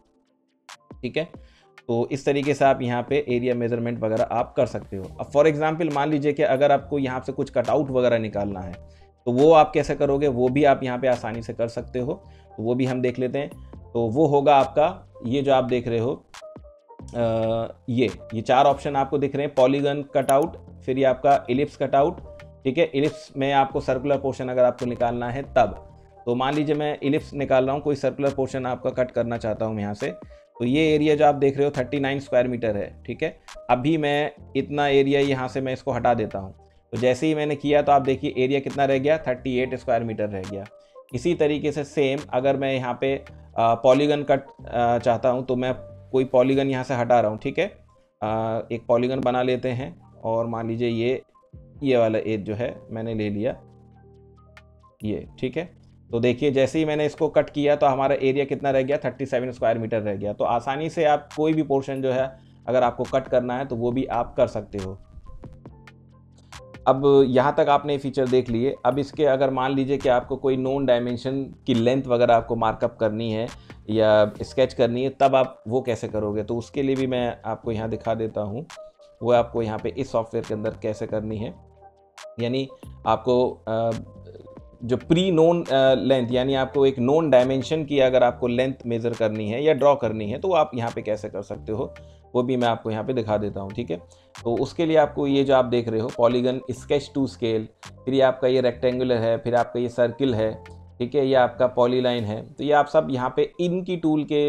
ठीक है। तो इस तरीके से आप यहाँ पे एरिया मेजरमेंट वगैरह आप कर सकते हो। अब फॉर एग्जांपल मान लीजिए कि अगर आपको यहाँ से कुछ कटआउट वगैरह निकालना है, तो वो आप कैसे करोगे, वो भी आप यहाँ पे आसानी से कर सकते हो। तो वो भी हम देख लेते हैं। तो वो होगा आपका ये जो आप देख रहे हो, ये 4 ऑप्शन आपको दिख रहे हैं, पॉलीगन कटआउट, फिर ये आपका इलिप्स कटआउट, ठीक है। इलिप्स में आपको सर्कुलर पोर्शन अगर आपको निकालना है तब, तो मान लीजिए मैं इलिप्स निकाल रहा हूँ, कोई सर्कुलर पोर्शन आपका कट करना चाहता हूँ यहाँ से, तो ये एरिया जो आप देख रहे हो 39 स्क्वायर मीटर है, ठीक है। अभी मैं इतना एरिया यहाँ से मैं इसको हटा देता हूँ, तो जैसे ही मैंने किया तो आप देखिए एरिया कितना रह गया, 38 स्क्वायर मीटर रह गया। इसी तरीके से सेम अगर मैं यहाँ पे पॉलीगन कट चाहता हूँ, तो मैं कोई पॉलीगन यहाँ से हटा रहा हूँ, ठीक है। एक पॉलीगन बना लेते हैं, और मान लीजिए ये वाला एज जो है मैंने ले लिया, ये, ठीक है। तो देखिए जैसे ही मैंने इसको कट किया तो हमारा एरिया कितना रह गया, 37 स्क्वायर मीटर रह गया। तो आसानी से आप कोई भी पोर्शन जो है अगर आपको कट करना है तो वो भी आप कर सकते हो। अब यहाँ तक आपने फीचर देख लिए। अब इसके अगर मान लीजिए कि आपको कोई नोन डायमेंशन की लेंथ वगैरह आपको मार्कअप करनी है या स्केच करनी है, तब आप वो कैसे करोगे, तो उसके लिए भी मैं आपको यहाँ दिखा देता हूँ। वो आपको यहाँ पे इस सॉफ्टवेयर के अंदर कैसे करनी है, यानी आपको जो प्री नोन लेंथ, यानी आपको एक नोन डायमेंशन की अगर आपको लेंथ मेज़र करनी है या ड्रॉ करनी है, तो आप यहाँ पे कैसे कर सकते हो, वो भी मैं आपको यहाँ पे दिखा देता हूँ, ठीक है। तो उसके लिए आपको ये जो आप देख रहे हो पॉलीगन स्केच टू स्केल, फिर ये आपका ये रेक्टेंगुलर है, फिर आपका ये सर्किल है, ठीक है, ये आपका पॉलीलाइन है। तो ये आप सब यहाँ पे इनकी टूल के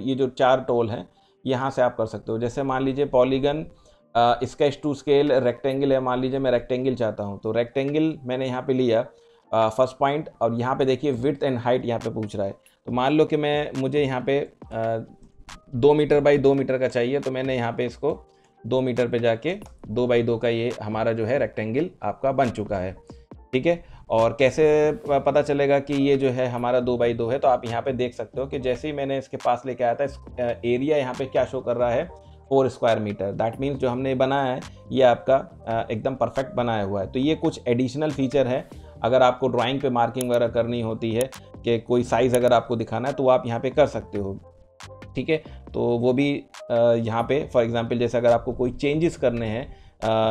ये जो 4 टूल हैं यहाँ से आप कर सकते हो। जैसे मान लीजिए polygon sketch to scale rectangle है, मान लीजिए मैं रेक्टेंगल चाहता हूँ, तो रेक्टेंगल मैंने यहाँ पे लिया फर्स्ट पॉइंट, और यहाँ पे देखिए विड्थ एंड हाइट यहाँ पे पूछ रहा है। तो मान लो कि मुझे यहाँ पे 2 मीटर बाई 2 मीटर का चाहिए, तो मैंने यहाँ पे इसको 2 मीटर पे जाके 2 बाई 2 का ये हमारा जो है रेक्टेंगल आपका बन चुका है, ठीक है। और कैसे पता चलेगा कि ये जो है हमारा 2 बाई 2 है, तो आप यहाँ पे देख सकते हो कि जैसे ही मैंने इसके पास लेके आया था, एरिया यहाँ पे क्या शो कर रहा है, 4 स्क्वायर मीटर। दैट मीन्स जो हमने बनाया है ये आपका एकदम परफेक्ट बनाया हुआ है। तो ये कुछ एडिशनल फीचर है, अगर आपको ड्राइंग पे मार्किंग वगैरह करनी होती है कि कोई साइज़ अगर आपको दिखाना है तो आप यहाँ पे कर सकते हो, ठीक है। तो वो भी यहाँ पे फॉर एग्जांपल जैसे अगर आपको कोई चेंजेस करने हैं,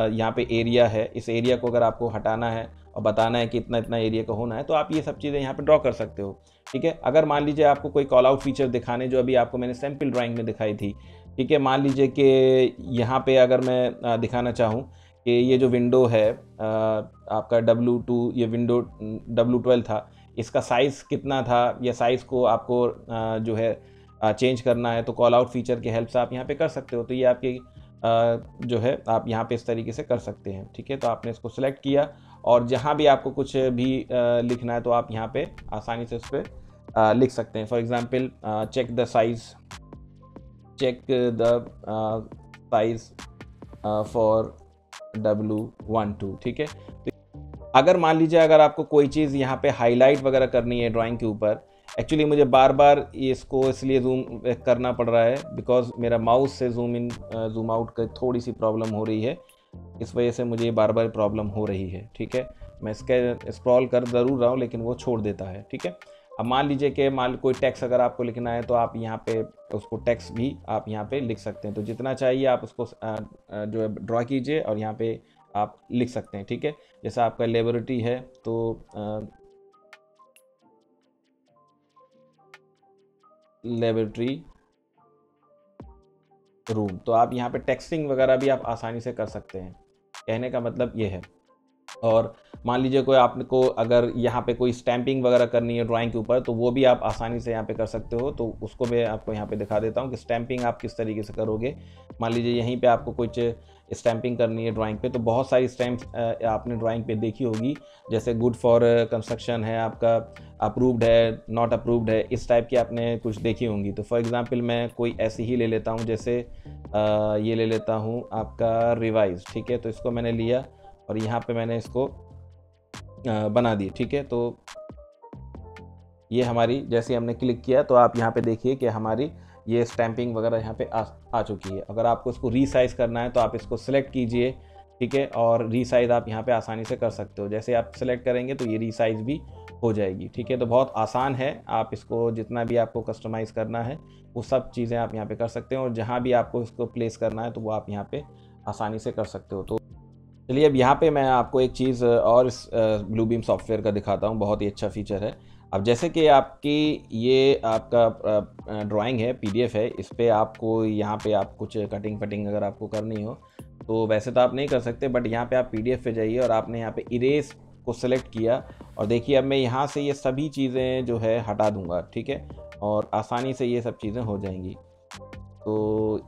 यहाँ पे एरिया है, इस एरिया को अगर आपको हटाना है और बताना है कि इतना इतना एरिया का होना है, तो आप ये सब चीज़ें यहाँ पे ड्रॉ कर सकते हो, ठीक है। अगर मान लीजिए आपको कोई कॉल आउट फीचर दिखाने, जो अभी आपको मैंने सैम्पल ड्राइंग में दिखाई थी, ठीक है। मान लीजिए कि यहाँ पे अगर मैं दिखाना चाहूँ कि ये जो विंडो है आपका W2, ये विंडो W12 था, इसका साइज़ कितना था, या साइज़ को आपको जो है चेंज करना है, तो कॉल आउट फीचर की हेल्प से आप यहाँ पे कर सकते हो। तो ये आपकी जो है आप यहाँ पे इस तरीके से कर सकते हैं, ठीक है। तो आपने इसको सिलेक्ट किया, और जहाँ भी आपको कुछ भी लिखना है तो आप यहाँ पे आसानी से उस पर लिख सकते हैं। For example check the size for W12, ठीक है। तो अगर मान लीजिए अगर आपको कोई चीज़ यहाँ पे हाईलाइट वगैरह करनी है ड्राइंग के ऊपर, एक्चुअली मुझे बार बार इसको इसलिए जूम करना पड़ रहा है बिकॉज मेरा माउस से जूम इन जूम आउट का थोड़ी सी प्रॉब्लम हो रही है, इस वजह से मुझे बार बार प्रॉब्लम हो रही है, ठीक है। मैं इसके स्क्रॉल कर ज़रूर रहा हूँ लेकिन वो छोड़ देता है, ठीक है। अब मान लीजिए कि कोई टेक्स्ट अगर आपको लिखना है तो आप यहाँ पे उसको टेक्स्ट भी आप यहाँ पे लिख सकते हैं। तो जितना चाहिए आप उसको जो है ड्रॉ कीजिए और यहाँ पे आप लिख सकते हैं, ठीक है। जैसे आपका लेबोरेटरी है तो लेबोरेटरी रूम, तो आप यहाँ पे टेक्सटिंग वगैरह भी आप आसानी से कर सकते हैं, कहने का मतलब ये है। और मान लीजिए कोई आपको अगर यहाँ पे कोई स्टैंपिंग वगैरह करनी है ड्राइंग के ऊपर, तो वो भी आप आसानी से यहाँ पे कर सकते हो। तो उसको मैं आपको यहाँ पे दिखा देता हूँ कि स्टैंपिंग आप किस तरीके से करोगे। मान लीजिए यहीं पे आपको कुछ स्टैंपिंग करनी है ड्राइंग पे, तो बहुत सारी स्टैम्प्स आपने ड्राइंग पे देखी होगी, जैसे गुड फॉर कंस्ट्रक्शन है आपका, अप्रूव्ड है, नॉट अप्रूव्ड है, इस टाइप की आपने कुछ देखी होंगी। तो फॉर एग्ज़ाम्पल मैं कोई ऐसी ही ले लेता हूँ, जैसे ये ले लेता हूँ आपका रिवाइज, ठीक है। तो इसको मैंने लिया और यहाँ पे मैंने इसको बना दी, ठीक है। तो ये हमारी जैसे हमने क्लिक किया तो आप यहाँ पे देखिए कि हमारी ये स्टैंपिंग वगैरह यहाँ पे आ चुकी है। अगर आपको इसको रीसाइज़ करना है तो आप इसको सिलेक्ट कीजिए, ठीक है, और रीसाइज़ आप यहाँ पे आसानी से कर सकते हो। जैसे आप सिलेक्ट करेंगे तो ये रीसाइज़ भी हो जाएगी, ठीक है। तो बहुत आसान है, आप इसको जितना भी आपको कस्टमाइज़ करना है वो सब चीज़ें आप यहाँ पे कर सकते हो, और जहाँ भी आपको इसको प्लेस करना है तो वो आप यहाँ पे आसानी से कर सकते हो। तो चलिए अब यहाँ पे मैं आपको एक चीज़ और इस ब्लूबीम सॉफ्टवेयर का दिखाता हूँ, बहुत ही अच्छा फीचर है। अब जैसे कि आपकी ये आपका ड्राइंग है, पीडीएफ है, इस पे आपको यहाँ पे आप कुछ कटिंग फटिंग अगर आपको करनी हो तो वैसे तो आप नहीं कर सकते, बट यहाँ पे आप पीडीएफ पे जाइए और आपने यहाँ पे इरेज को सिलेक्ट किया और देखिए अब मैं यहाँ से ये सभी चीज़ें जो है हटा दूँगा, ठीक है, और आसानी से ये सब चीज़ें हो जाएंगी। तो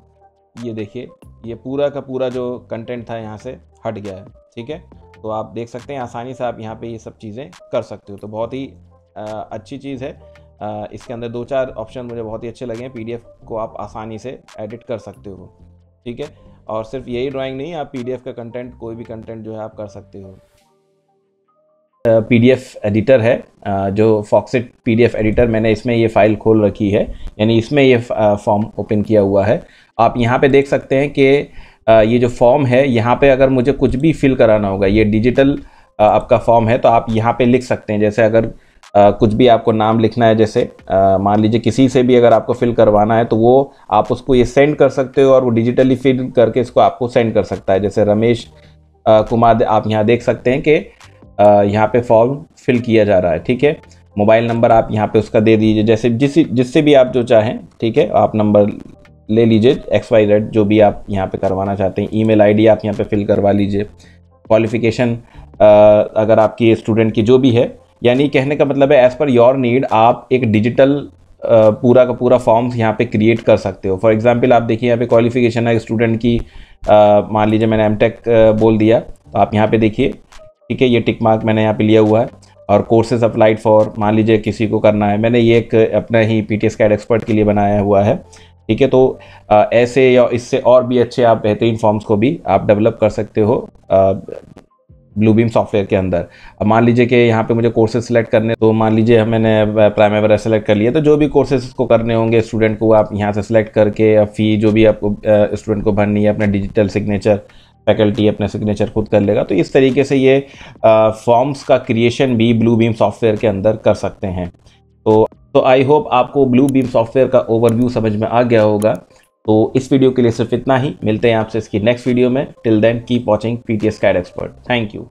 ये देखिए ये पूरा का पूरा जो कंटेंट था यहाँ से हट गया है, ठीक है। तो आप देख सकते हैं आसानी से आप यहाँ पे ये सब चीज़ें कर सकते हो, तो बहुत ही अच्छी चीज़ है। इसके अंदर 2-4 ऑप्शन मुझे बहुत ही अच्छे लगे हैं। पीडीएफ को आप आसानी से एडिट कर सकते हो, ठीक है। और सिर्फ यही ड्राइंग नहीं, आप पीडीएफ का कंटेंट, कोई भी कंटेंट जो है आप कर सकते हो। पीडीएफ एडिटर है जो फॉक्सिट पीडीएफ एडिटर, मैंने इसमें ये फ़ाइल खोल रखी है, यानी इसमें ये फॉर्म ओपन किया हुआ है। आप यहाँ पे देख सकते हैं कि ये जो फॉर्म है, यहाँ पे अगर मुझे कुछ भी फिल कराना होगा, ये डिजिटल आपका फॉर्म है, तो आप यहाँ पे लिख सकते हैं। जैसे अगर कुछ भी आपको नाम लिखना है, जैसे मान लीजिए किसी से भी अगर आपको फिल करवाना है तो वो आप उसको ये सेंड कर सकते हो और वो डिजिटली फिल करके इसको आपको सेंड कर सकता है। जैसे रमेश कुमार, आप यहाँ देख सकते हैं कि यहाँ पे फॉर्म फिल किया जा रहा है, ठीक है। मोबाइल नंबर आप यहाँ पे उसका दे दीजिए, जैसे जिससे भी आप जो चाहें, ठीक है, आप नंबर ले लीजिए, XYZ जो भी आप यहाँ पे करवाना चाहते हैं। ईमेल आईडी आप यहाँ पे फिल करवा लीजिए। क्वालिफिकेशन अगर आपकी स्टूडेंट की जो भी है, यानी कहने का मतलब है एज़ पर योर नीड आप एक डिजिटल पूरा का पूरा फॉर्म्स यहाँ पे क्रिएट कर सकते हो। फॉर एग्जांपल आप देखिए यहाँ पे क्वालिफिकेशन है स्टूडेंट की, मान लीजिए मैंने एमटेक बोल दिया, तो आप यहाँ पे देखिए, ठीक है, ये टिक मार्क मैंने यहाँ पे लिया हुआ है। और कोर्सेज अप्लाइड फॉर, मान लीजिए किसी को करना है, मैंने ये एक अपना ही PTS CAD एक्सपर्ट के लिए बनाया हुआ है, ठीक है। तो ऐसे या इससे और भी अच्छे आप बेहतरीन फॉर्म्स को भी आप डेवलप कर सकते हो ब्लूबीम सॉफ्टवेयर के अंदर। अब मान लीजिए कि यहाँ पे मुझे कोर्सेज सेलेक्ट करने, तो मान लीजिए मैंने प्राइमरी सेलेक्ट कर लिया, तो जो भी कोर्सेज को करने होंगे स्टूडेंट को, आप यहाँ से सेलेक्ट करके फ़ी जो भी आपको स्टूडेंट को भरनी है, अपना डिजिटल सिग्नेचर, फैकल्टी अपना सिग्नेचर खुद कर लेगा। तो इस तरीके से ये फॉर्म्स का क्रिएशन भी ब्लूबीम सॉफ्टवेयर के अंदर कर सकते हैं। तो आई होप आपको ब्लूबीम सॉफ्टवेयर का ओवरव्यू समझ में आ गया होगा। तो इस वीडियो के लिए सिर्फ इतना ही, मिलते हैं आपसे इसकी नेक्स्ट वीडियो में। Till then keep watching PTS CAD एक्सपर्ट। Thank you.